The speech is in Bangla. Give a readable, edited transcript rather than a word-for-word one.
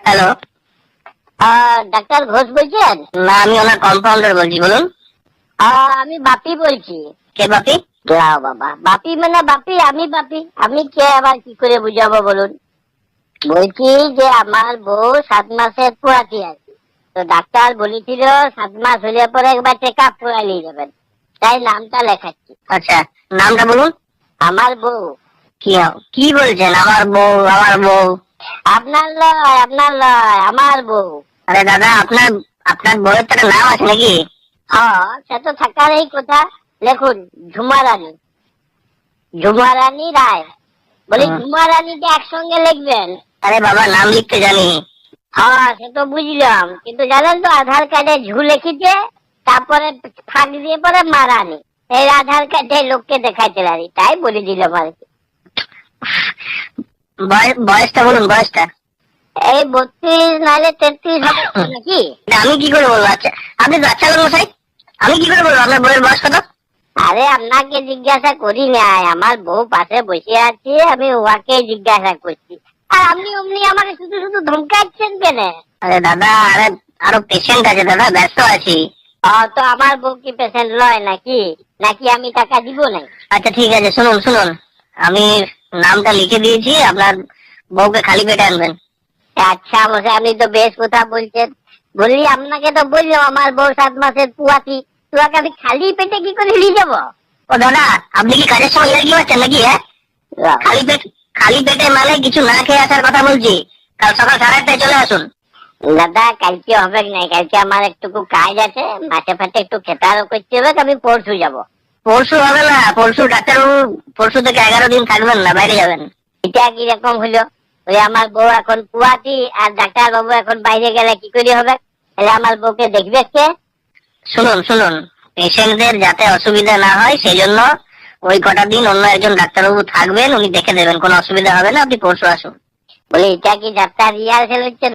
হ্যালো, ডাক্তার ঘোষ বলছেন? না আমি ওনার কম্পাউন্ডার বলছি, বলুন। আমি বাপি বলছি। কে বাপি? যাও বাবা, বাপি মানে বাপি, আমি বাপি। আমি কে আবার কি করে বুঝাবো বলুন? বলছি যে আমার বউ 7 মাসের পোয়াতি আছে, তো ডাক্তার বলেছিল 7 মাস হলে পরে একবার চেক আপ করে নিয়ে যাবেন, তাই নামটা লেখাচ্ছি। আচ্ছা, নামটা বলুন। আমার বউ। কি বলছেন? আমার বউ, আমার বউ? আপনার লয়, আপনার লয়, আমার বউ। আরে দাদা, আপনার আপনার বউয়ের তো একটা নাম আছে নাকি? সে তো থাকারই কথা। লেখুন, ঝুমা রানী। ঝুমা রানী রায়। বলি ঝুমা রানীটা একসঙ্গে লিখবেন। আরে বাবা, নাম লিখতে জানি। সে তো বুঝলাম, কিন্তু জানেন তো আধার কার্ডে ঝু লিখিছে, তারপরে ফাঁক দিয়ে পরে মারানি। এই আধার কার্ডে লোককে দেখাইতে পারি, তাই বলে দিলাম আর কি। বয়সটা বলুন, বয়সটা। এই 32 নাহলে 33 হবে নাকি? আমি কি করে বলবো? আচ্ছা, আপনি তো আচ্ছা লোক মশাই, আমি কি করে বলবো আপনার বউয়ের বয়স কত? আরে আপনাকে জিজ্ঞাসা করি নাই, আমার বউ পাশে বসে আছে, আমি ওকে জিজ্ঞাসা করছি। আর আপনি অমনি আমাকে শুধু শুধু ধমকাচ্ছেন কেন? আরে দাদা, আরো পেশেন্ট আছে দাদা, ব্যস্ত আছি। তো আমার বউ কি পেশেন্ট লয় নাকি? নাকি আমি টাকা দিব নাই? আচ্ছা ঠিক আছে, শুনুন শুনুন, আমি নামটা লিখে দিয়েছি, আপনার বউকে খালি পেটে আনবেন। আচ্ছা মশাই, আপনি তো বেশ কথা বলছেন। বললি আপনাকে তো বললাম আমার বউ 7 মাসের পুয়াতি, তোমাকে আমি খালি পেটে কি করে নিয়ে যাবো? ও দাদা, আপনি কি কাজের সময় লেগে পাচ্ছেন নাকি? হ্যাঁ, খালি পেটে মানে কিছু না খেয়ে আসার কথা বলছি। কাল সকাল 8:30টায় চলে আসুন। দাদা কালকে হবে নাই, কালকে আমার একটু কাজ আছে, মাঠে ফাটে একটু খেতারও করতে হবে, আমি পরশু যাবো। পরশু হবে না, পরশু ডাক্তারবাবু, পরশু থেকে 11 দিন থাকবেন না, বাইরে যাবেন। এটা কিরকম হলো? ওই আমার বউ এখন পুয়াতি, আর ডাক্তার বাবু এখন বাইরে গেলে কি করে হবে? তাহলে আমার বউকে দেখবে কে? শুনুন শুনুন, পেশেন্টদের যাতে অসুবিধা না হয় সেই জন্য ওই কটা দিন অন্য একজন ডাক্তারবাবু থাকবেন, উনি দেখে দেবেন, কোনো অসুবিধা হবে না, আপনি পরশু আসুন। বলে এটা কি ডাক্তার রিহার্সেল হচ্ছে